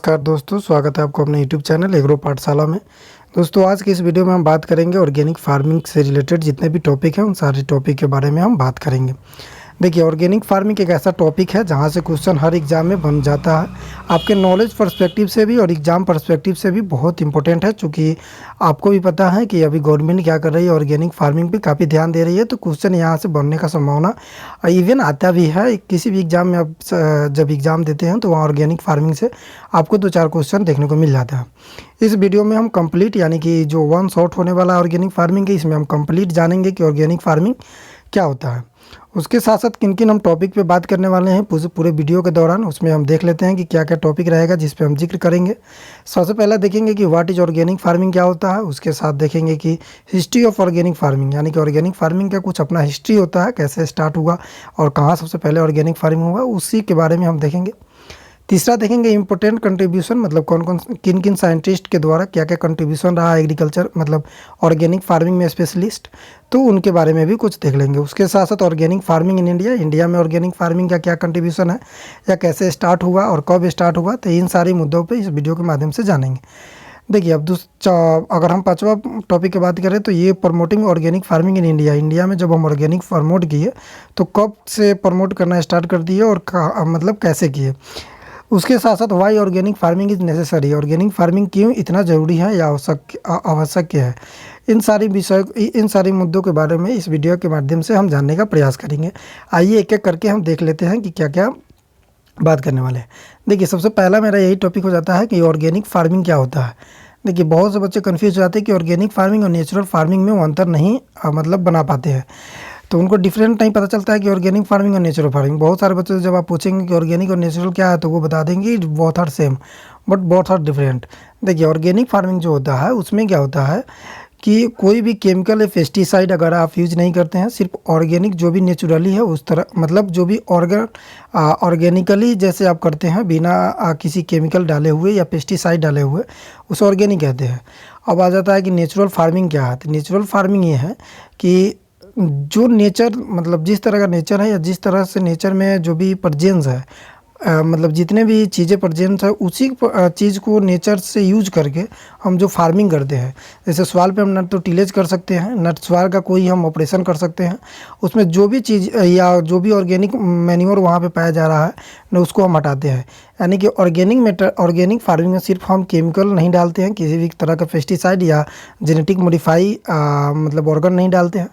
नमस्कार दोस्तों, स्वागत है आपको अपने यूट्यूब चैनल एग्रो पाठशाला में। दोस्तों, आज की इस वीडियो में हम बात करेंगे ऑर्गेनिक फार्मिंग से रिलेटेड जितने भी टॉपिक हैं उन सारे टॉपिक के बारे में हम बात करेंगे। देखिए, ऑर्गेनिक फार्मिंग एक ऐसा टॉपिक है जहां से क्वेश्चन हर एग्ज़ाम में बन जाता है। आपके नॉलेज पर्सपेक्टिव से भी और एग्ज़ाम पर्सपेक्टिव से भी बहुत इंपॉर्टेंट है, चूँकि आपको भी पता है कि अभी गवर्नमेंट क्या कर रही है, ऑर्गेनिक फार्मिंग पे काफ़ी ध्यान दे रही है। तो क्वेश्चन यहाँ से बनने का संभावना इवन आता भी है। किसी भी एग्ज़ाम में आप जब एग्ज़ाम देते हैं तो वहाँ ऑर्गेनिक फार्मिंग से आपको 2-4 क्वेश्चन देखने को मिल जाता है। इस वीडियो में हम कंप्लीट यानी कि जो वन शॉट होने वाला ऑर्गेनिक फार्मिंग है, इसमें हम कंप्लीट जानेंगे कि ऑर्गेनिक फार्मिंग क्या होता है। उसके साथ साथ किन किन हम टॉपिक पे बात करने वाले हैं पूरे वीडियो के दौरान, उसमें हम देख लेते हैं कि क्या क्या टॉपिक रहेगा जिस पे हम जिक्र करेंगे। सबसे पहले देखेंगे कि व्हाट इज़ ऑर्गेनिक फार्मिंग क्या होता है। उसके साथ देखेंगे कि हिस्ट्री ऑफ ऑर्गेनिक फार्मिंग यानी कि ऑर्गेनिक फार्मिंग का कुछ अपना हिस्ट्री होता है, कैसे स्टार्ट हुआ और कहाँ सबसे पहले ऑर्गेनिक फार्मिंग हुआ, उसी के बारे में हम देखेंगे। तीसरा देखेंगे इम्पोर्टेंट कंट्रीब्यूशन, मतलब किन किन साइंटिस्ट के द्वारा क्या क्या कंट्रीब्यूशन रहा एग्रीकल्चर मतलब ऑर्गेनिक फार्मिंग में स्पेशलिस्ट, तो उनके बारे में भी कुछ देख लेंगे। उसके साथ साथ ऑर्गेनिक फार्मिंग इन इंडिया में ऑर्गेनिक फार्मिंग का क्या कंट्रीब्यूशन है या कैसे स्टार्ट हुआ और कब स्टार्ट हुआ, तो इन सारे मुद्दों पर इस वीडियो के माध्यम से जानेंगे। देखिए, अब अगर हम पांचवा टॉपिक की बात करें तो ये promoting organic farming in India में जब हम ऑर्गेनिक प्रमोट किए तो कब से प्रमोट करना स्टार्ट कर दिए और मतलब कैसे किए। उसके साथ साथ why organic farming is necessary, organic farming क्यों इतना ज़रूरी है या आवश्यक है। इन सारे मुद्दों के बारे में इस वीडियो के माध्यम से हम जानने का प्रयास करेंगे। आइए एक एक करके हम देख लेते हैं कि क्या क्या बात करने वाले हैं। देखिए, सबसे पहला मेरा यही टॉपिक हो जाता है कि ऑर्गेनिक फार्मिंग क्या होता है। देखिए, बहुत से बच्चे कन्फ्यूज हो जाते हैं कि ऑर्गेनिक फार्मिंग और नेचुरल फार्मिंग में वो अंतर नहीं मतलब बना पाते हैं, तो उनको डिफरेंट नहीं पता चलता है कि ऑर्गेनिक फार्मिंग और नेचुरल फार्मिंग। बहुत सारे बच्चे जब आप पूछेंगे कि ऑर्गेनिक और नेचुरल क्या है तो वो बता देंगे both are same but both are different. देखिए, ऑर्गेनिक फार्मिंग जो होता है उसमें क्या होता है कि कोई भी केमिकल या पेस्टिसाइड अगर आप यूज़ नहीं करते हैं, सिर्फ ऑर्गेनिक जो भी नेचुरली है उस तरह मतलब जो भी ऑर्गेनिकली जैसे आप करते हैं बिना किसी केमिकल डाले हुए या पेस्टिसाइड डाले हुए, उसे ऑर्गेनिक कहते हैं। अब आ जाता है कि नेचुरल फार्मिंग क्या है। तो नेचुरल फार्मिंग ये है कि जो नेचर मतलब जिस तरह का नेचर है या जिस तरह से नेचर में जो भी प्रेजेंस है मतलब जितने भी चीज़ें प्रेजेंट है उसी चीज़ को नेचर से यूज करके हम जो फार्मिंग करते हैं। जैसे सॉइल पे हम नट तो टिलेज कर सकते हैं, नट सॉइल का कोई हम ऑपरेशन कर सकते हैं, उसमें जो भी चीज़ या जो भी ऑर्गेनिक मैन्योर वहाँ पे पाया जा रहा है न उसको हम हटाते हैं। यानी कि ऑर्गेनिक फार्मिंग में सिर्फ हम केमिकल नहीं डालते हैं, किसी भी तरह का पेस्टिसाइड या जेनेटिक मॉडिफाई मतलब ऑर्गन नहीं डालते हैं।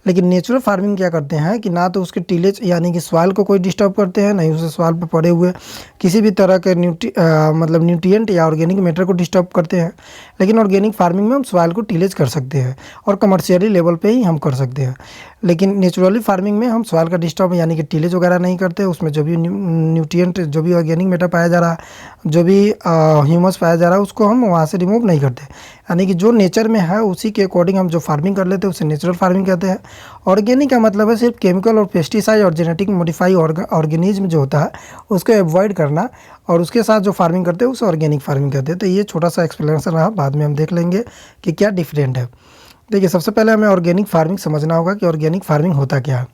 लेकिन नेचुरल फार्मिंग क्या करते हैं कि ना तो उसके टिलेज यानी कि सॉइल को कोई डिस्टर्ब करते हैं, नहीं उसे सॉइल पे पड़े हुए किसी भी तरह के मतलब न्यूट्रिएंट या ऑर्गेनिक मैटर को डिस्टर्ब करते हैं। लेकिन ऑर्गेनिक फार्मिंग में हम सॉइल को टिलेज कर सकते हैं और कमर्शियली लेवल पे ही हम कर सकते हैं। लेकिन नेचुरली फार्मिंग में हम सॉइल का डिस्टर्ब यानी कि टिलेज वगैरह नहीं करते। उसमें जो भी न्यूट्रिएंट जो भी ऑर्गेनिक मैटर पाया जा रहा है, जो भी ह्यूमस पाया जा रहा है, उसको हम वहाँ से रिमूव नहीं करते। यानी कि जो नेचर में है उसी के अकॉर्डिंग हम जो फार्मिंग कर लेते हैं उसे नेचुरल फार्मिंग कहते हैं। ऑर्गेनिक का मतलब है सिर्फ केमिकल और पेस्टिसाइड और जेनेटिक मॉडिफाई ऑर्गेनिज्म जो होता है उसको अवॉइड करना, और उसके साथ जो फार्मिंग करते हैं उसे ऑर्गेनिक फार्मिंग कहते हैं। तो ये छोटा सा एक्सप्लेनेशन रहा, बाद में हम देख लेंगे कि क्या डिफरेंट है। देखिए, सबसे पहले हमें ऑर्गेनिक फार्मिंग समझना होगा कि ऑर्गेनिक फार्मिंग होता क्या है।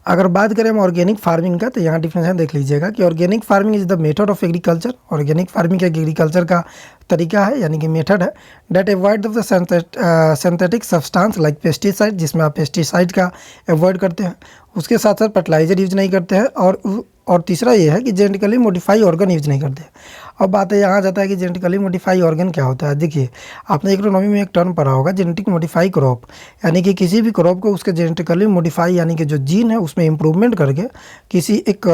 अगर बात करें हम ऑर्गेनिक फार्मिंग का तो यहाँ डिफरेंस देख लीजिएगा कि organic farming is the method of agriculture. Organic farming एक एग्रीकल्चर का तरीका है यानी कि मेथड है that avoid the synthetic substance like pesticide, जिसमें आप पेस्टिसाइड का अवॉइड करते हैं। उसके साथ साथ फर्टिलाइजर यूज नहीं करते हैं, और तीसरा ये है कि जेनेटिकली मॉडिफाई ऑर्गन यूज नहीं करते। अब बात है यहाँ जाता है कि जेनेटिकली मॉडिफाई ऑर्गन क्या होता है। देखिए, आपने एग्रोनॉमी में एक टर्म पढ़ा होगा जेनेटिक मॉडिफाई क्रॉप, यानी कि किसी भी क्रॉप को उसके जेनेटिकली मॉडिफाई यानी कि जो जीन है उसमें इम्प्रूवमेंट करके किसी एक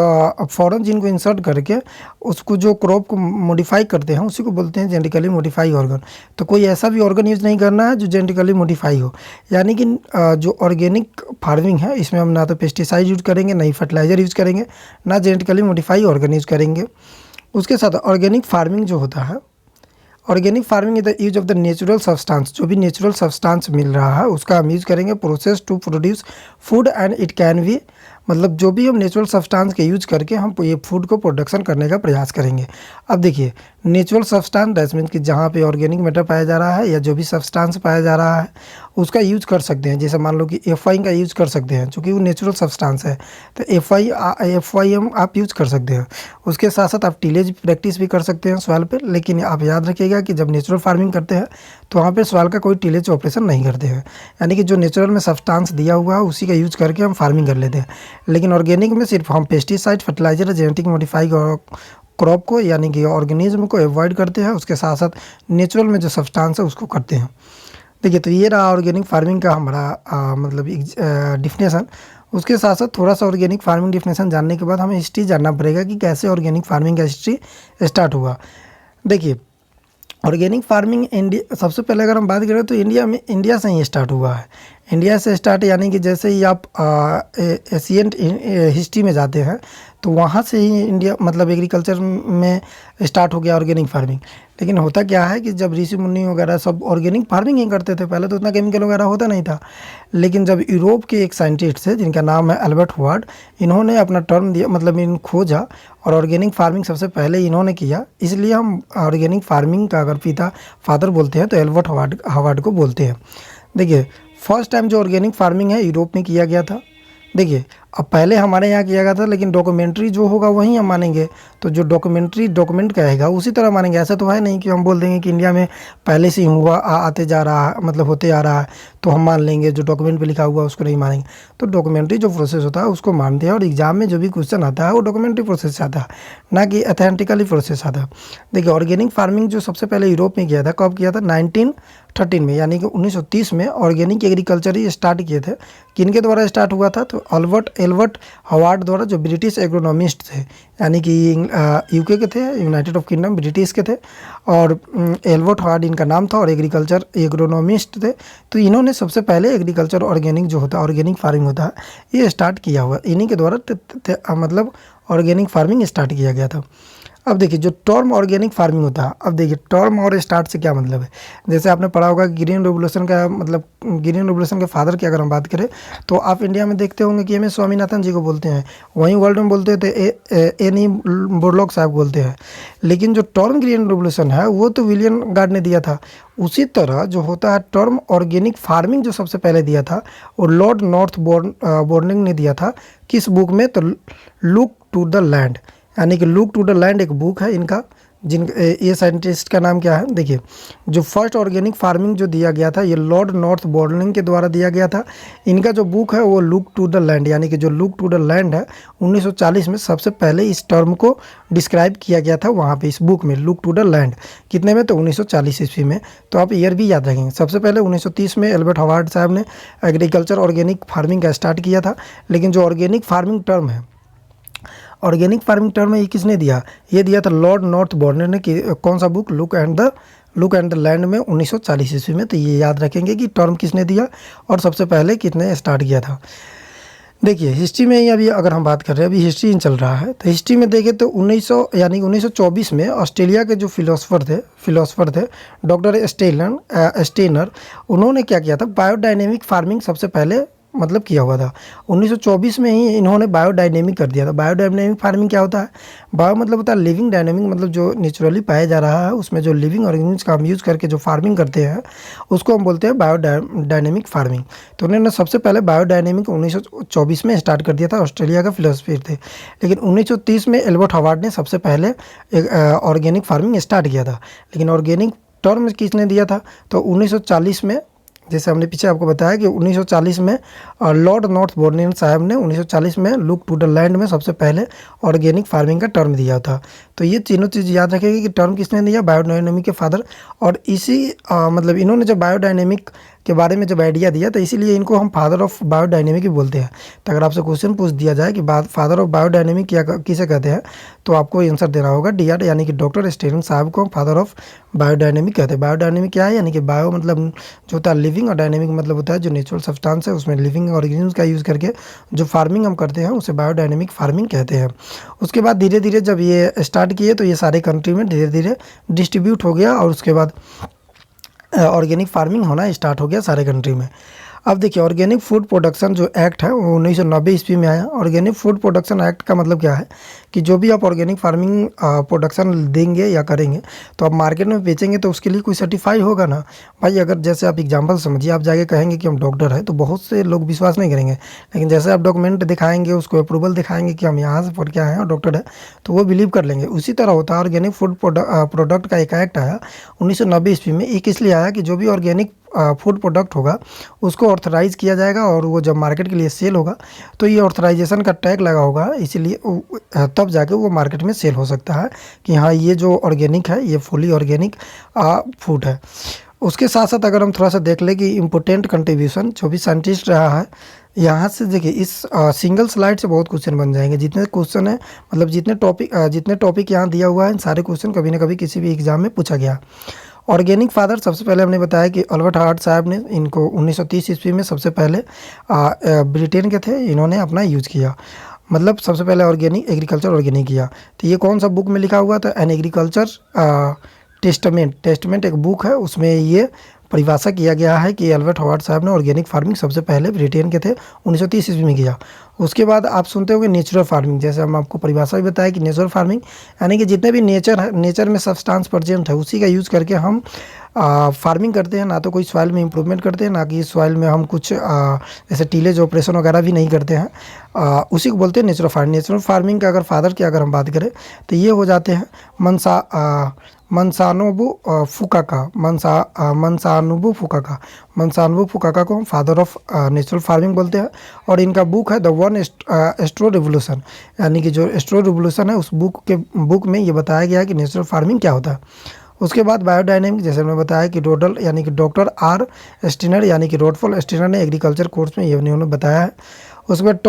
फॉरेन जीन को इंसर्ट करके उसको जो क्रॉप को मॉडिफाई करते हैं उसी को बोलते हैं जेनेटिकली मॉडिफाई ऑर्गन। तो कोई ऐसा भी ऑर्गन यूज नहीं करना है जो जेनेटिकली मॉडिफाई हो। यानी कि जो ऑर्गेनिक फार्मिंग है इसमें हम ना तो पेस्टिसाइड यूज करेंगे, ना ही फर्टिलाइजर यूज करेंगे, ना जेनेटिकली मॉडिफाई ऑर्गन यूज करेंगे। उसके साथ ऑर्गेनिक फार्मिंग जो होता है, organic farming is the use of the natural substance, जो भी नेचुरल सब्सटेंस मिल रहा है उसका हम यूज़ करेंगे process to produce food, and it can be मतलब जो भी हम नेचुरल सब्सटेंस के यूज करके हम ये फूड को प्रोडक्शन करने का प्रयास करेंगे। अब देखिए नेचुरल सब्सटेंस दैट मीन्स कि जहाँ पे ऑर्गेनिक मैटर पाया जा रहा है या जो भी सब्सटेंस पाया जा रहा है उसका यूज कर सकते हैं। जैसे मान लो कि एफ.आई. का यूज कर सकते हैं चूँकि वो नेचुरल सब्सटेंस है, तो एफ.आई.एम आप यूज कर सकते हैं। उसके साथ साथ आप टिलेज प्रैक्टिस भी कर सकते हैं सॉइल पे, लेकिन आप याद रखिएगा कि जब नेचुरल फार्मिंग करते हैं तो वहाँ पे सॉइल का कोई टिलेज ऑपरेशन नहीं करते हैं, यानी कि जो नेचुरल में सब्सटेंस दिया हुआ है उसी का यूज करके हम फार्मिंग कर लेते हैं। लेकिन ऑर्गेनिक में सिर्फ हम pesticide, fertiliser, genetic modify crop को यानी कि ऑर्गेनिज्म को अवॉइड करते हैं, उसके साथ साथ नेचुरल में जो सब्सटेंस है उसको करते हैं। देखिए तो ये रहा ऑर्गेनिक फार्मिंग का हमारा मतलब डिफिनेशन। उसके साथ साथ थोड़ा सा ऑर्गेनिक फार्मिंग डिफिनेशन जानने के बाद हमें हिस्ट्री जानना पड़ेगा कि कैसे ऑर्गेनिक फार्मिंग का हिस्ट्री स्टार्ट हुआ। देखिए ऑर्गेनिक फार्मिंग इंडिया सबसे पहले अगर हम बात करें तो इंडिया से ही स्टार्ट हुआ है। इंडिया से स्टार्ट यानी कि जैसे ही आप एशियंट हिस्ट्री में जाते हैं तो वहाँ से ही इंडिया मतलब एग्रीकल्चर में स्टार्ट हो गया ऑर्गेनिक फार्मिंग। लेकिन होता क्या है कि जब ऋषि मुनि वगैरह सब ऑर्गेनिक फार्मिंग ही करते थे, पहले तो उतना केमिकल वगैरह होता नहीं था। लेकिन जब यूरोप के एक साइंटिस्ट थे जिनका नाम है एल्बर्ट हॉवर्ड, इन्होंने अपना टर्म दिया मतलब इन खोजा और ऑर्गेनिक फार्मिंग सबसे पहले इन्होंने किया। इसलिए हम ऑर्गेनिक फार्मिंग का अगर फादर बोलते हैं तो एल्बर्ट हॉवर्ड को बोलते हैं। देखिए फर्स्ट टाइम जो ऑर्गेनिक फार्मिंग है यूरोप में किया गया था। देखिए अब पहले हमारे यहाँ किया गया था, लेकिन डॉक्यूमेंट्री जो होगा वही हम मानेंगे। तो जो डॉक्यूमेंट कहेगा उसी तरह मानेंगे। ऐसा तो है नहीं कि हम बोल देंगे कि इंडिया में पहले से ही हुआ आते जा रहा है मतलब होते आ रहा है तो हम मान लेंगे, जो डॉक्यूमेंट पे लिखा हुआ उसको नहीं मानेंगे। तो डॉक्यूमेंट्री जो प्रोसेस होता है उसको मानते हैं और एग्जाम में जो भी क्वेश्चन आता है वो डॉक्यूमेंट्री प्रोसेस से आता है, ना कि अथेंटिकली प्रोसेस आता है। देखिए ऑर्गेनिक फार्मिंग जो सबसे पहले यूरोप में किया था, कब किया था? 1913 में, यानी कि 1930 में ऑर्गेनिक एग्रीकल्चर ही स्टार्ट किए थे। किनके द्वारा स्टार्ट हुआ था? तो एल्बर्ट हॉवर्ड द्वारा, जो ब्रिटिश एग्रोनॉमिस्ट थे, यानी कि यूके के थे, यूनाइटेड ऑफ किंगडम, ब्रिटिश के थे। और एल्बर्ट हॉवर्ड इनका नाम था और एग्रीकल्चर एग्रोनॉमिस्ट थे। तो इन्होंने सबसे पहले एग्रीकल्चर ऑर्गेनिक जो होता है, ऑर्गेनिक फार्मिंग होता है, ये स्टार्ट किया हुआ। इन्हीं के द्वारा मतलब ऑर्गेनिक फार्मिंग स्टार्ट किया गया था। अब देखिए जो टर्म ऑर्गेनिक फार्मिंग होता है, अब देखिए टर्म और स्टार्ट से क्या मतलब है। जैसे आपने पढ़ा होगा ग्रीन रेवोल्यूशन का मतलब ग्रीन रेवोल्यूशन के फादर की अगर हम बात करें तो आप इंडिया में देखते होंगे कि एम.एस. स्वामीनाथन जी को बोलते हैं, वहीं वर्ल्ड में बोलते थे एन.ई. बोरलॉग साहब बोलते हैं। लेकिन जो टर्म ग्रीन रेवोल्यूशन है वो तो विलियम गार्ड ने दिया था। उसी तरह जो होता है टर्म ऑर्गेनिक फार्मिंग जो सबसे पहले दिया था वो लॉर्ड नॉर्थ बोर्निंग ने दिया था। किस बुक में? तो लुक टू द लैंड, यानी कि लुक टू द लैंड एक बुक है इनका। ये साइंटिस्ट का नाम क्या है? देखिए जो फर्स्ट ऑर्गेनिक फार्मिंग जो दिया गया था ये लॉर्ड नॉर्थ बोर्निंग के द्वारा दिया गया था। इनका जो बुक है वो लुक टू द लैंड, यानी कि जो लुक टू द लैंड है 1940 में सबसे पहले इस टर्म को डिस्क्राइब किया गया था वहाँ पे इस बुक में, लुक टू द लैंड। कितने में? तो 1940 ईस्वी में। तो आप ईयर भी याद रखेंगे। सबसे पहले 1930 में एल्बर्ट हॉवर्ड साहब ने एग्रीकल्चर ऑर्गेनिक फार्मिंग का स्टार्ट किया था। लेकिन जो ऑर्गेनिक फार्मिंग टर्म है, ऑर्गेनिक फार्मिंग टर्म ये किसने दिया? ये दिया था लॉर्ड नॉर्थ बोर्निंग ने। कौन सा book? Look and the land में 1940 ईस्वी में। तो ये याद रखेंगे कि टर्म किसने दिया और सबसे पहले कितने स्टार्ट किया था। देखिए हिस्ट्री में ही अभी अगर हम बात कर रहे हैं, अभी हिस्ट्री चल रहा है, तो हिस्ट्री में देखें तो 1924 में ऑस्ट्रेलिया के जो फिलोसफर थे डॉक्टर स्टेनर, उन्होंने क्या किया था? बायोडायनेमिक फार्मिंग सबसे पहले मतलब किया हुआ था। 1924 में ही इन्होंने बायोडायनेमिक कर दिया था। बायोडायनेमिक फार्मिंग क्या होता है? बायो मतलब होता है लिविंग, डायनेमिक मतलब जो नेचुरली पाया जा रहा है उसमें जो लिविंग ऑर्गेनिज्म का हम यूज़ करके जो फार्मिंग करते हैं उसको हम बोलते हैं बायोडायनेमिक फार्मिंग। तो उन्होंने सबसे पहले बायोडायनेमिक 1924 में स्टार्ट कर दिया था, ऑस्ट्रेलिया का फिलोसफर थे। लेकिन 1930 में एल्बर्ट हॉवर्ड ने सबसे पहले ऑर्गेनिक फार्मिंग स्टार्ट किया था। लेकिन ऑर्गेनिक टर्म किसने दिया था? तो 1940 में, जैसे हमने पीछे आपको बताया कि 1940 में लॉर्ड नॉर्थ बोर्निंग साहब ने 1940 में लुक टू द लैंड में सबसे पहले ऑर्गेनिक फार्मिंग का टर्म दिया था। तो ये तीनों चीज़ याद रखेंगे कि टर्म किसने दिया? बायोडायनेमिक के फादर। और इसी मतलब इन्होंने जब बायोडायनेमिक के बारे में जब आइडिया दिया तो इसीलिए इनको हम फादर ऑफ बायोडायनेमिक ही बोलते हैं। तो अगर आपसे क्वेश्चन पूछ दिया जाए कि फादर ऑफ बायोडायनेमिक क्या किसे कहते हैं तो आपको आंसर देना होगा डी.आर. यानी कि डॉक्टर स्टेनर साहब को फादर ऑफ बायोडायनेमिक कहते हैं। बायोडायनेमिक क्या है? यानी कि बायो मतलब जो होता है लिविंग और डायनेमिक मतलब होता है जो नेचुरल सब्सटेंस है उसमें लिविंग ऑर्गेनिज्म का यूज़ करके जो फार्मिंग हम करते हैं उसे बायोडायनेमिक फार्मिंग कहते हैं। उसके बाद धीरे धीरे जब ये स्टार्ट किए तो ये सारे कंट्री में धीरे धीरे डिस्ट्रीब्यूट हो गया और उसके बाद ऑर्गेनिक फार्मिंग होना स्टार्ट हो गया सारे कंट्री में। अब देखिए ऑर्गेनिक फूड प्रोडक्शन जो एक्ट है वो 1990 ईस्वी में आया। ऑर्गेनिक फूड प्रोडक्शन एक्ट का मतलब क्या है कि जो भी आप ऑर्गेनिक फार्मिंग प्रोडक्शन देंगे या करेंगे तो आप मार्केट में बेचेंगे तो उसके लिए कोई सर्टिफाई होगा ना भाई। अगर जैसे आप एग्जांपल समझिए, आप जाके कहेंगे कि हम डॉक्टर हैं तो बहुत से लोग विश्वास नहीं करेंगे, लेकिन जैसे आप डॉक्यूमेंट दिखाएंगे, उसको अप्रूवल दिखाएंगे कि हम यहाँ से पढ़ के आए हैं और डॉक्टर है, तो वो बिलीव कर लेंगे। उसी तरह होता है ऑर्गेनिक फूड प्रोडक्ट का एक एक्ट आया 1990 ईस्वी में। एक इसलिए आया कि जो भी ऑर्गेनिक फूड प्रोडक्ट होगा उसको ऑथराइज़ किया जाएगा और वो जब मार्केट के लिए सेल होगा तो ये ऑथराइजेशन का टैग लगा होगा, इसीलिए तब जाके वो मार्केट में सेल हो सकता है कि हाँ ये जो ऑर्गेनिक है ये फुली ऑर्गेनिक फूड है। उसके साथ साथ अगर हम थोड़ा सा देख लें कि इम्पोर्टेंट कंट्रीब्यूशन जो भी साइंटिस्ट रहा है, यहाँ से देखिए इस सिंगल स्लाइड से बहुत क्वेश्चन बन जाएंगे। जितने क्वेश्चन है मतलब जितने टॉपिक यहाँ दिया हुआ है इन सारे क्वेश्चन कभी ना कभी किसी भी एग्जाम में पूछा गया। ऑर्गेनिक फादर सबसे पहले हमने बताया कि अल्बर्ट हार्ट साहब ने इनको 1930 ईस्वी में सबसे पहले ब्रिटेन के थे, इन्होंने अपना यूज़ किया। मतलब सबसे पहले ऑर्गेनिक एग्रीकल्चर ऑर्गेनिक किया। तो ये कौन सा बुक में लिखा हुआ था? एन एग्रीकल्चर टेस्टमेंट एक बुक है, उसमें ये परिभाषा किया गया है कि अल्बर्ट हार्ट साहब ने ऑर्गेनिक फार्मिंग सबसे पहले ब्रिटेन के थे 1930 ईस्वी में किया। उसके बाद आप सुनते होंगे नेचुरल फार्मिंग, जैसे हम आपको परिभाषा भी बताया कि नेचुरल फार्मिंग यानी कि जितने भी नेचर है, नेचर में सब्सटेंस प्रेजेंट है उसी का यूज़ करके हम फार्मिंग करते हैं। ना तो कोई सॉइल में इम्प्रूवमेंट करते हैं, ना कि सॉइल में हम कुछ जैसे टीलेज ऑपरेशन वगैरह भी नहीं करते हैं। उसी को बोलते हैं नेचुरल फार्मिंग। नेचुरल फार्मिंग का अगर फादर की अगर हम बात करें तो ये हो जाते हैं मनसानोबू फुकाका को हम फादर ऑफ नेचुरल फार्मिंग बोलते हैं। और इनका बुक है द वन एस्ट्रो रिवोल्यूशन, यानी कि जो एस्ट्रो रिवोल्यूशन है उस बुक में ये बताया गया है कि नेचुरल फार्मिंग क्या होता है। उसके बाद बायोडायनेमिक, जैसे हमने बताया कि रोडल यानी कि डॉक्टर आर स्टिनर यानी कि रोडफॉल स्टिनर ने एग्रीकल्चर कोर्स में ये उन्होंने बताया है। उसके बाद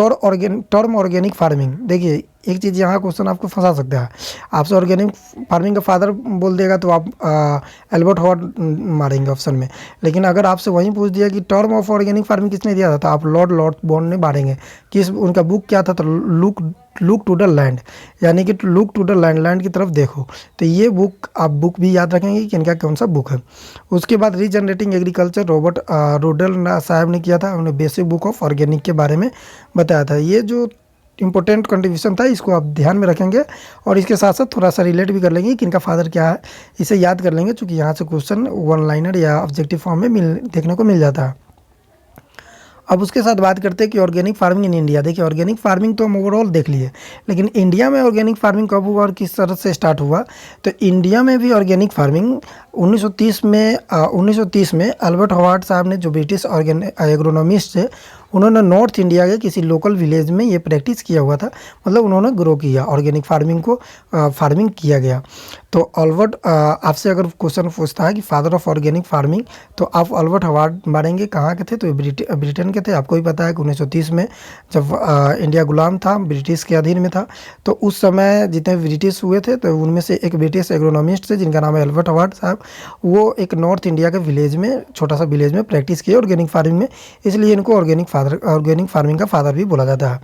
टर्म ऑर्गेनिक फार्मिंग, देखिए एक चीज़ यहाँ क्वेश्चन आपको फंसा सकता है। आपसे ऑर्गेनिक फार्मिंग का फादर बोल देगा तो आप एल्बर्ट हॉवर्ड मारेंगे ऑप्शन में, लेकिन अगर आपसे वहीं पूछ दिया कि टर्म ऑफ ऑर्गेनिक फार्मिंग किसने दिया था तो आप लॉर्ड बॉर्न ने मारेंगे। किस उनका बुक क्या था? तो लुक टू द लैंड, यानी कि लुक टू द लैंड की तरफ देखो। तो ये बुक आप बुक भी याद रखेंगे कि इनका कौन सा बुक है। उसके बाद रीजनरेटिंग एग्रीकल्चर रॉबर्ट रोडल साहब ने किया था, उन्होंने बेसिक बुक ऑफ ऑर्गेनिक के बारे में बताया था। ये जो इंपॉर्टेंट कंट्रीब्यूशन था इसको आप ध्यान में रखेंगे और इसके साथ साथ थोड़ा सा रिलेट भी कर लेंगे कि इनका फादर क्या है, इसे याद कर लेंगे क्योंकि यहाँ से क्वेश्चन वन लाइनर या ऑब्जेक्टिव फॉर्म में देखने को मिल जाता है। अब उसके साथ बात करते हैं कि ऑर्गेनिक फार्मिंग इन इंडिया। देखिए ऑर्गेनिक फार्मिंग तो हम ओवरऑल देख लिए, लेकिन इंडिया में ऑर्गेनिक फार्मिंग कब हुआ और किस तरह से स्टार्ट हुआ? तो इंडिया में भी ऑर्गेनिक फार्मिंग 1930 में अल्बर्ट हॉवर्ड साहब ने, जो ब्रिटिश एग्रोनॉमिस्ट थे, उन्होंने नॉर्थ इंडिया के किसी लोकल विलेज में ये प्रैक्टिस किया हुआ था। मतलब उन्होंने ग्रो किया ऑर्गेनिक फार्मिंग को, फार्मिंग किया गया। तो अल्बर्ट आपसे अगर क्वेश्चन पूछता है कि फादर ऑफ ऑर्गेनिक फार्मिंग, तो आप अल्बर्ट हॉवर्ड मारेंगे। कहाँ के थे? तो ब्रिटेन के थे। आपको भी पता है कि 1930 में जब इंडिया गुलाम था, ब्रिटिश के अधीन में था, तो उस समय जितने ब्रिटिश हुए थे तो उनमें से एक ब्रिटिश एग्रोनॉमिस्ट थे जिनका नाम है अल्बर्ट हॉवर्ड साहब। वो एक नॉर्थ इंडिया के विलेज में, छोटा सा विलेज में प्रैक्टिस किए ऑर्गेनिक फार्मिंग में, इसलिए इनको ऑर्गेनिक फार्मिंग का फादर भी बोला जाता है।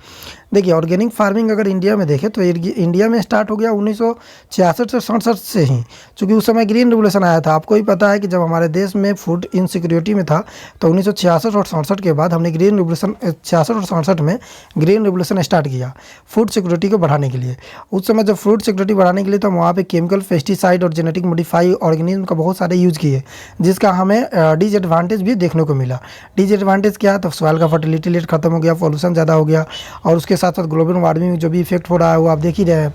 देखिए ऑर्गेनिक फार्मिंग अगर इंडिया में देखें तो इंडिया में स्टार्ट हो गया 1966 से 67 से ही, क्योंकि उस समय ग्रीन रिवोल्यूशन आया था। आपको ही पता है कि जब हमारे देश में फूड इनसिक्योरिटी में था तो 1966 और 67 के बाद हमने ग्रीन रिवोल्यूशन 66 और 67 में ग्रीन रिवोल्यूशन स्टार्ट किया फूड सिक्योरिटी को बढ़ाने के लिए। उस समय जब फूड सिक्योरिटी बढ़ाने के लिए तो वहाँ पे केमिकल, पेस्टिसाइड और जेनेटिक मॉडिफाई ऑर्गेनिज्म का बहुत सारे यूज़ किए, जिसका हमें डिसएडवांटेज भी देखने को मिला। डिसएडवांटेज क्या है? तो सॉइल का फर्टिलिटी रेट खत्म हो गया, पॉल्यूशन ज़्यादा हो गया, और उसके साथ साथ ग्लोबल वार्मिंग जो भी इफेक्ट हो रहा है वो आप देख ही रहे हैं।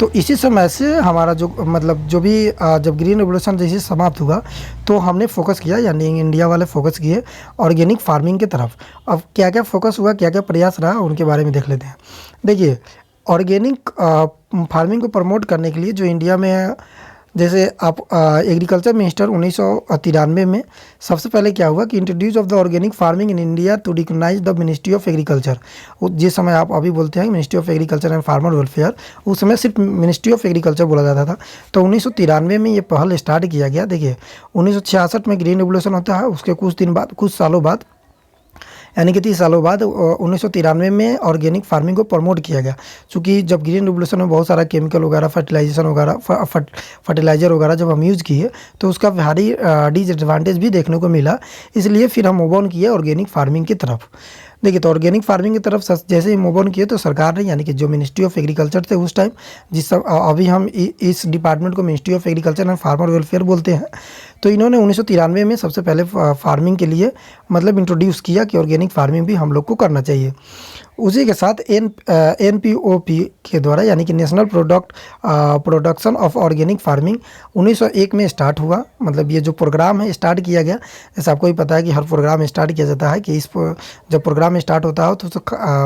तो इसी समय से हमारा जो मतलब जो भी जब ग्रीन रिवोल्यूशन जैसे समाप्त हुआ तो हमने फोकस किया, यानी इंडिया वाले फोकस किए ऑर्गेनिक फार्मिंग की तरफ। अब क्या क्या फोकस हुआ, क्या क्या प्रयास रहा, उनके बारे में देख लेते हैं। देखिए ऑर्गेनिक फार्मिंग को प्रमोट करने के लिए जो इंडिया में, जैसे आप एग्रीकल्चर मिनिस्टर 1993 में सबसे पहले क्या हुआ कि introduce of the organic farming in India to recognise the ministry of agriculture. जिस समय आप अभी बोलते हैं ministry of agriculture and farmer welfare, उस समय सिर्फ मिनिस्ट्री ऑफ एग्रीकल्चर बोला जाता था। तो 1993 में ये पहल स्टार्ट किया गया। देखिए 1966 में ग्रीन रिवोल्यूशन होता है, उसके कुछ सालों बाद यानी कि 30 सालों बाद 1993 में ऑर्गेनिक फार्मिंग को प्रमोट किया गया। चूँकि जब ग्रीन रिवोल्यूशन में बहुत सारा केमिकल वगैरह फर्टिलाइज़र वगैरह जब हम यूज़ किए तो उसका भारी डिसएडवांटेज भी देखने को मिला, इसलिए फिर हम मूव ऑन किए ऑर्गेनिक फार्मिंग की तरफ। देखिए, तो ऑर्गेनिक फार्मिंग की तरफ जैसे ही मूव ऑन किए तो सरकार ने, यानी कि जो मिनिस्ट्री ऑफ एग्रीकल्चर थे उस टाइम, अभी हम इस डिपार्टमेंट को ministry of agriculture and farmer welfare बोलते हैं, तो इन्होंने 1993 में सबसे पहले फार्मिंग के लिए मतलब इंट्रोड्यूस किया कि ऑर्गेनिक फार्मिंग भी हम लोग को करना चाहिए। उसी के साथ NPOP के द्वारा, यानी कि national production of organic farming 1901 में स्टार्ट हुआ। मतलब ये जो प्रोग्राम है स्टार्ट किया गया, जैसे आपको ही पता है कि हर प्रोग्राम स्टार्ट किया जाता है कि जब प्रोग्राम स्टार्ट होता हो तो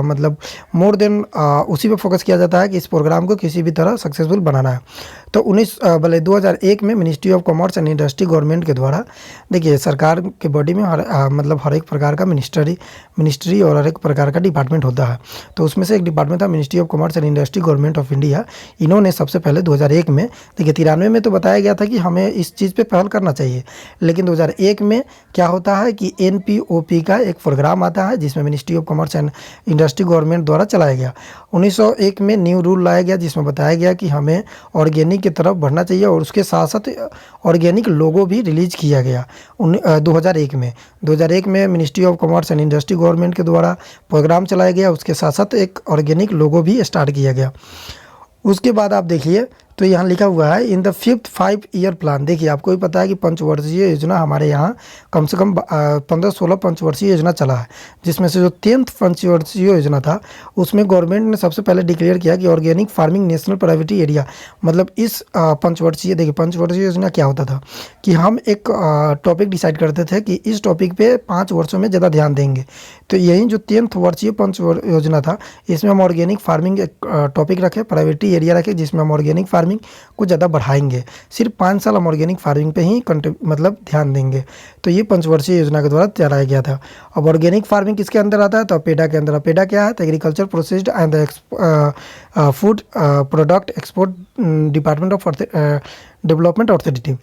मतलब मोर देन उसी पे फोकस किया जाता है कि इस प्रोग्राम को किसी भी तरह सक्सेसफुल बनाना है। तो 2001 में ministry of commerce and industry government के द्वारा, देखिए सरकार के बॉडी में मतलब हर एक प्रकार का मिनिस्ट्री और हर एक प्रकार का डिपार्टमेंट होता है, तो उसमें से एक डिपार्टमेंट था ministry of commerce and industry government of India. इन्होंने सबसे पहले 2001 में, देखिए 93 में तो बताया गया था कि हमें इस चीज़ पे पहल करना चाहिए, लेकिन 2001 में क्या होता है कि NPOP का एक प्रोग्राम आता है जिसमें ministry of commerce and industry government द्वारा चलाया गया। 1901 में न्यू रूल लाया गया जिसमें बताया गया कि हमें ऑर्गेनिक की तरफ बढ़ना चाहिए, और उसके साथ साथ ऑर्गेनिक लोगो भी रिलीज किया गया 2001 में ministry of commerce and industry government के द्वारा प्रोग्राम चलाया गया। उसके साथ साथ एक ऑर्गेनिक लोगो भी स्टार्ट किया गया। उसके बाद आप देखिए तो यहाँ लिखा हुआ है in the 5th 5-year plan. देखिए, आपको भी पता है कि पंचवर्षीय योजना हमारे यहाँ कम से कम 15-16 पंचवर्षीय योजना चला है, जिसमें से जो 10th पंचवर्षीय योजना था उसमें गवर्नमेंट ने सबसे पहले डिक्लेयर किया कि organic farming national priority area. मतलब इस देखिए पंचवर्षीय योजना क्या होता था कि हम एक टॉपिक डिसाइड करते थे कि इस टॉपिक पे 5 वर्षों में ज़्यादा ध्यान देंगे। तो यही जो 10th वर्षीय योजना था, इसमें हम ऑर्गेनिक फार्मिंग एक टॉपिक रखे, प्रायोरिटी एरिया रखे, जिसमें हम ऑर्गेनिक फार्मिंग को ज़्यादा बढ़ाएंगे। सिर्फ 5 साल हम ऑर्गेनिक फार्मिंग पे ही मतलब ध्यान देंगे। तो ये पंचवर्षीय योजना के द्वारा चलाया गया था। अब ऑर्गेनिक फार्मिंग किसके अंदर आता है? तो अपेडा के अंदर। अपेडा क्या है? तो agriculture processed and food product export department of development authority.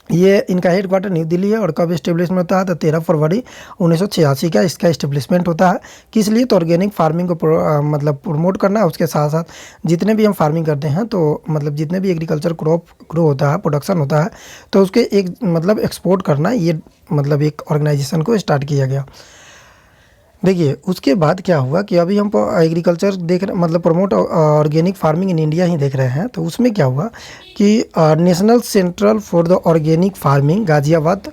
ये इनका हेड क्वार्टर न्यू दिल्ली है। और कब इस्टेब्लिशमेंट होता है? तो 13 फरवरी 1986 का इसका इस्टेब्लिशमेंट होता है। किस लिए? तो ऑर्गेनिक फार्मिंग को मतलब प्रमोट करना है। उसके साथ साथ जितने भी हम फार्मिंग करते हैं, तो मतलब जितने भी एग्रीकल्चर क्रॉप ग्रो होता है, प्रोडक्शन होता है, तो उसके एक मतलब एक्सपोर्ट करना, ये मतलब एक ऑर्गेनाइजेशन को स्टार्ट किया गया। देखिए, उसके बाद क्या हुआ कि अभी हम एग्रीकल्चर देख रहे, मतलब promote organic farming in India ही देख रहे हैं। तो उसमें क्या हुआ कि National Centre for the organic Farming Ghaziabad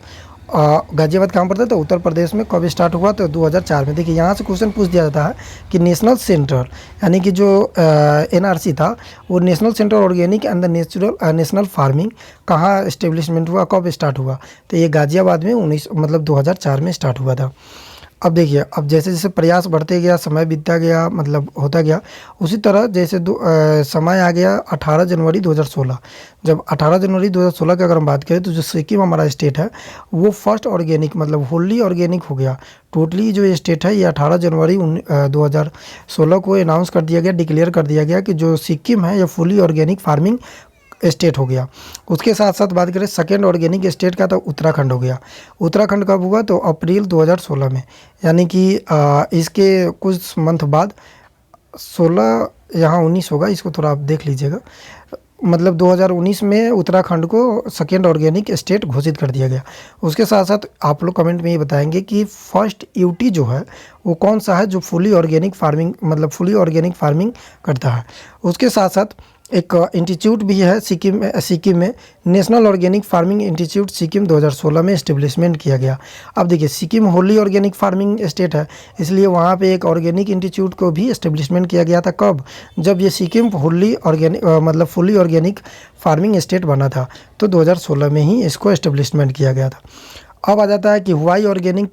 कहाँ पड़ता है? तो उत्तर प्रदेश में। कब स्टार्ट हुआ? तो 2004 में। देखिए, यहाँ से क्वेश्चन पूछ दिया जाता है कि नेशनल सेंटर, यानी कि जो NRC था, वो national centre organic and the national farming कहाँ इस्टेब्लिशमेंट हुआ, कब स्टार्ट हुआ? तो ये गाजियाबाद में 2004 में स्टार्ट हुआ था। अब देखिए, अब जैसे जैसे प्रयास बढ़ते गया, समय बीतता गया, मतलब होता गया, उसी तरह जैसे समय आ गया 18 जनवरी 2016। जब 18 जनवरी 2016 की अगर हम बात करें, तो जो सिक्किम हमारा स्टेट है, वो फर्स्ट ऑर्गेनिक मतलब होली ऑर्गेनिक हो गया। टोटली जो ये स्टेट है, ये 18 जनवरी 2016 को अनाउंस कर दिया गया, डिक्लेयर कर दिया गया कि जो सिक्किम है, ये फुली ऑर्गेनिक फार्मिंग स्टेट हो गया। उसके साथ साथ बात करें सेकेंड ऑर्गेनिक स्टेट का, तो उत्तराखंड हो गया। उत्तराखंड कब हुआ? तो अप्रैल 2016 में, यानी कि इसके कुछ मंथ बाद 16 यहाँ 19 होगा, इसको थोड़ा आप देख लीजिएगा। मतलब 2019 में उत्तराखंड को सेकेंड ऑर्गेनिक स्टेट घोषित कर दिया गया। उसके साथ साथ आप लोग कमेंट में ये बताएंगे कि फर्स्ट UT जो है वो कौन सा है जो फुली ऑर्गेनिक फार्मिंग करता है। उसके साथ साथ एक इंस्टीट्यूट भी है सिक्किम में national organic farming institute Sikkim 2016 में इस्टेब्लिशमेंट किया गया। अब देखिए, Sikkim Holi organic farming state है, इसलिए वहाँ पे एक ऑर्गेनिक इंस्टीट्यूट को भी इस्टेब्लिशमेंट किया गया था। कब? जब ये सिक्किम होली ऑर्गेनिक मतलब फुली ऑर्गेनिक फार्मिंग स्टेट बना था, तो 2016 में ही इसको इस्टेब्लिशमेंट किया गया था। अब आ जाता है कि व्हाई ऑर्गेनिक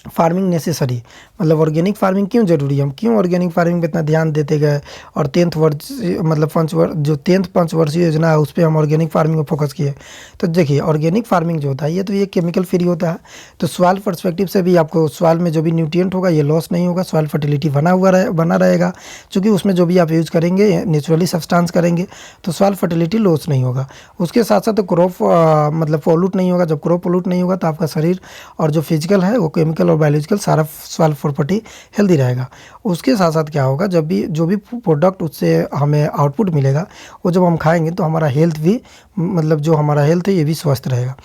फार्मिंग नेसेसरी, मतलब ऑर्गेनिक फार्मिंग क्यों जरूरी है, हम क्यों ऑर्गेनिक फार्मिंग पे इतना ध्यान देते गए, और 10th पंचवर्षीय योजना है उस पर हम ऑर्गेनिक फार्मिंग पर फोकस किए। तो देखिए, ऑर्गेनिक फार्मिंग जो होता है, ये तो ये केमिकल फ्री होता है, तो सॉइल पर्सपेक्टिव से भी आपको सॉइल में जो भी न्यूट्रिएंट होगा ये लॉस नहीं होगा, सॉइल फर्टिलिटी बना रहेगा, क्योंकि उसमें जो भी आप यूज़ करेंगे नेचुरली सब्सटेंस करेंगे, तो सॉइल फर्टिलिटी लॉस नहीं होगा। उसके साथ साथ क्रॉप मतलब पोल्यूट नहीं होगा। जब क्रॉप पोल्यूट नहीं होगा तो आपका शरीर और जो फिजिकल है वो केमिकल केमिकल और बायोलॉजिकल सारा सॉइल प्रॉपर्टी हेल्दी रहेगा। उसके साथ साथ क्या होगा, जब भी जो भी प्रोडक्ट उससे हमें आउटपुट मिलेगा वो जब हम खाएंगे तो हमारा हेल्थ भी, मतलब जो हमारा हेल्थ है ये भी स्वस्थ रहेगा।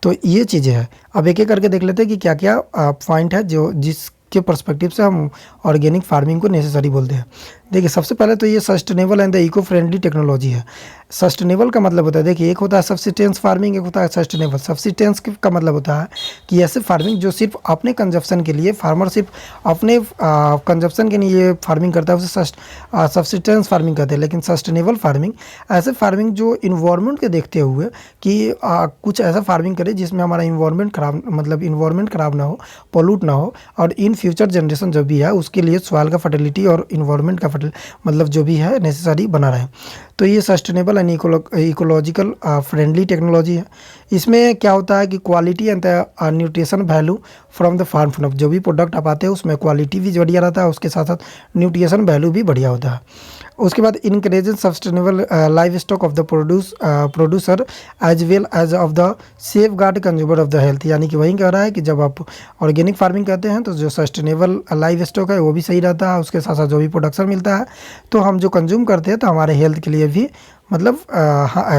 तो ये चीज़ें हैं। अब एक एक करके देख लेते हैं कि क्या क्या पॉइंट है जो जिसके पर्सपेक्टिव से हम ऑर्गेनिक फार्मिंग को नेसेसरी बोलते हैं। देखिए, सबसे पहले तो ये sustainable and the eco friendly technology है। सस्टेनेबल का मतलब होता है, देखिए, एक होता है सब्सिस्टेंस फार्मिंग, एक होता है सस्टेनेबल। सब्सिस्टेंस का मतलब होता है कि ऐसे फार्मिंग जो सिर्फ अपने कंजप्शन के लिए, फार्मर सिर्फ अपने कंजप्शन के लिए फार्मिंग करता है, उसे सब्सिस्टेंस फार्मिंग कहते हैं। लेकिन सस्टेनेबल फार्मिंग ऐसे फार्मिंग जो इन्वायरमेंट के देखते हुए कि कुछ ऐसा फार्मिंग करे जिसमें हमारा इन्वायरमेंट खराब, मतलब इन्वायरमेंट खराब ना हो, पोल्यूट ना हो, और इन फ्यूचर जनरेशन जो भी है उसके लिए सॉइल का फर्टिलिटी और इन्वायरमेंट का मतलब जो भी है नेसेसरी बना रहे। तो ये sustainable and ecological friendly technology है। इसमें क्या होता है कि quality and nutrition value from the farm food, जो भी प्रोडक्ट आप आते हैं उसमें क्वालिटी भी बढ़िया रहता है, उसके साथ साथ न्यूट्रिशन वैल्यू भी बढ़िया होता है। उसके बाद encourages sustainable life stock of the producer as well as of the safeguard consumer of the health. यानी कि वही कह रहा है कि जब आप ऑर्गेनिक फार्मिंग करते हैं तो जो सस्टेनेबल लाइफ स्टॉक है वो भी सही रहता है, उसके साथ साथ जो भी प्रोडक्शन मिलता है तो हम जो कंज्यूम करते हैं तो हमारे हेल्थ के लिए भी मतलब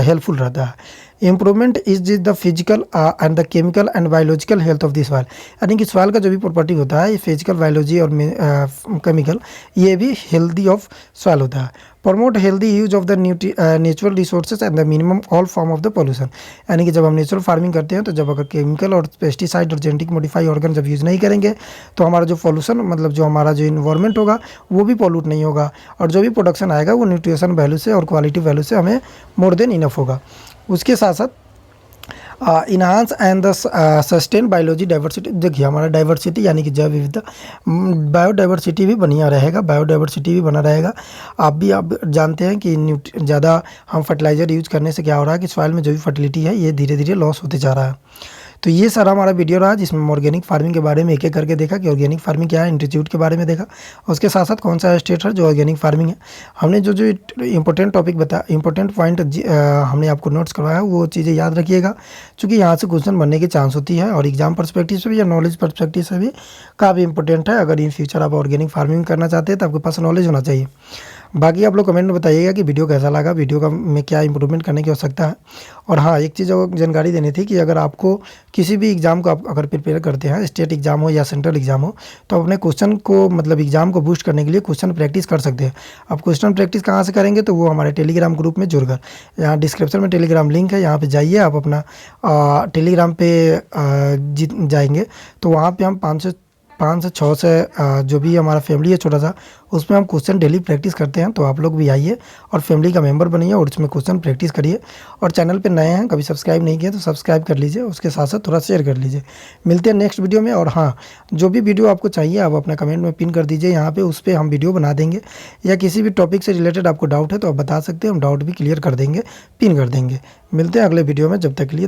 हेल्पफुल रहता है। Improvement is the physical and the chemical and biological health of the soil. यानी कि सॉइल का जो भी प्रॉपर्टी होता है, ये फिजिकल, बायोलॉजी और केमिकल, ये भी हेल्दी ऑफ सॉइल होता है। Promote healthy use of the natural resources and the minimum all form of the pollution. यानी कि जब हम नेचुरल फार्मिंग करते हैं तो जब अगर केमिकल और पेस्टिसाइड और जेनेटिक मॉडिफाई ऑर्गन जब यूज़ नहीं करेंगे तो हमारा जो पोल्यूशन, मतलब जो हमारा जो इन्वायरमेंट होगा वो भी पोल्यूट नहीं होगा, और जो भी प्रोडक्शन आएगा वो न्यूट्रिशन वैल्यू से और क्वालिटी वैल्यू से हमें मोर देन इनफ होगा। उसके साथ साथ enhance and the sustain biology diversity. देखिए, हमारा डाइवर्सिटी यानी कि जैव विविधता, बायोडाइवर्सिटी भी बढ़िया रहेगा, बायोडाइवर्सिटी भी बना रहेगा। आप जानते हैं कि ज़्यादा हम फर्टिलाइज़र यूज करने से क्या हो रहा है कि सॉइल में जो भी फर्टिलिटी है ये धीरे धीरे लॉस होते जा रहा है। तो ये सारा हमारा वीडियो रहा जिसमें ऑर्गेनिक फार्मिंग के बारे में एक एक करके देखा कि ऑर्गेनिक फार्मिंग क्या है, इंस्टीट्यूट के बारे में देखा, उसके साथ साथ कौन सा स्टेट है जो ऑर्गेनिक फार्मिंग है। हमने जो जो इंपॉर्टेंट टॉपिक बताया, इंपॉर्टेंट पॉइंट हमने आपको नोट्स करवाया, वो चीज़ें याद रखिएगा, क्योंकि यहाँ से क्वेश्चन बनने की चांस होती है और एग्जाम पर्सपेक्टिव से भी या नॉलेज पर्सपेक्टिव से भी काफ़ी इंपॉर्टेंट है। अगर इन फ्यूचर आप ऑर्गेनिक फार्मिंग करना चाहते हैं तो आपके पास नॉलेज होना चाहिए। बाकी आप लोग कमेंट में बताइएगा कि वीडियो कैसा लगा, वीडियो का में क्या इंप्रूवमेंट करने की आवश्यकता है। और हाँ, एक चीज़ और जानकारी देनी थी कि अगर आपको किसी भी एग्ज़ाम को आप अगर प्रिपेयर करते हैं, स्टेट एग्ज़ाम हो या सेंट्रल एग्ज़ाम हो, तो अपने क्वेश्चन को, मतलब एग्ज़ाम को बूस्ट करने के लिए क्वेश्चन प्रैक्टिस कर सकते हैं। आप क्वेश्चन प्रैक्टिस कहाँ से करेंगे, तो वो हमारे टेलीग्राम ग्रुप में जुड़कर, यहाँ डिस्क्रिप्शन में टेलीग्राम लिंक है, यहाँ पे जाइए, आप अपना टेलीग्राम पे जाएंगे तो वहाँ पे हम 5 से 6 से जो भी हमारा फैमिली है छोटा सा, उसमें हम क्वेश्चन डेली प्रैक्टिस करते हैं। तो आप लोग भी आइए और फैमिली का मेंबर बनिए और उसमें क्वेश्चन प्रैक्टिस करिए। और चैनल पे नए हैं, कभी सब्सक्राइब नहीं किए तो सब्सक्राइब कर लीजिए, उसके साथ साथ थोड़ा शेयर कर लीजिए। मिलते हैं नेक्स्ट वीडियो में। और हाँ, जो भी वीडियो आपको चाहिए आप अपना कमेंट में पिन कर दीजिए, यहाँ पे उस पर हम वीडियो बना देंगे, या किसी भी टॉपिक से रिलेटेड आपको डाउट है तो आप बता सकते हैं, हम डाउट भी क्लियर कर देंगे, पिन कर देंगे। मिलते हैं अगले वीडियो में, जब तक के लिए